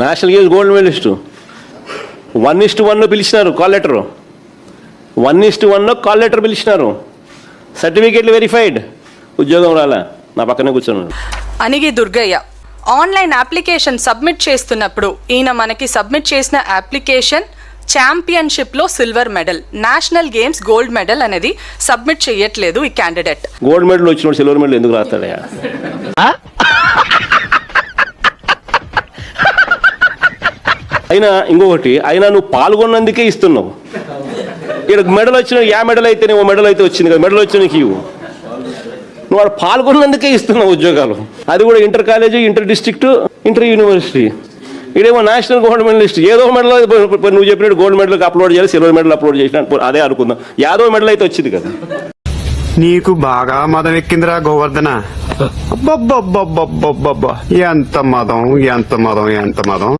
National games gold medalist 1:1 పిలిచినారు call letter 1:1 call letter పిలిచినారు సర్టిఫికేట్లు వెరిఫైడ్ ఉద్యోగం రాలా నా పక్కనే కూర్చున్నాడు. అనిగి దుర్గయ్య ఆన్లైన్ అప్లికేషన్ సబ్మిట్ చేస్తున్నప్పుడు ఈయన మనకి సబ్మిట్ చేసిన అప్లికేషన్ ఛాంపియన్షిప్లో silver medal, national games gold medal అనేది సబ్మిట్ చేయట్లేదు ఈ క్యాండిడేట్. గోల్డ్ మెడల్ వచ్చినప్పుడు సిల్వర్ మెడల్ ఎందుకు రాస్తాడయా? అయినా ఇంకొకటి, అయినా నువ్వు పాల్గొన్నందుకే ఇస్తున్నావు. ఇక్కడ మెడల్ వచ్చిన మెడల్ అయితే ఓ మెడల్ అయితే వచ్చింది కదా, మెడల్ వచ్చి నీకు ఇవ్వు. నువ్వు వాడు పాల్గొన్నందుకే ఇస్తున్నావు ఉద్యోగాలు. అది కూడా inter college, inter district, inter university. ఇదేమో నేషనల్ గోల్డ్ మెడలిస్ట్. ఏదో మెడల్ నువ్వు చెప్పినట్టు గోల్డ్ మెడల్కి అప్లోడ్ చేయాలి, సిల్వర్ మెడల్ అప్లోడ్ చేసిన అదే అనుకుందాం. యాదో మెడల్ అయితే వచ్చింది కదా. నీకు బాగా మదం ఎక్కిందిరా గోవర్ధన. అబ్బబ్బబ్బబ్బబ్బబ్బబ్బా, ఎంత మదం ఎంత మదం ఎంత మదం.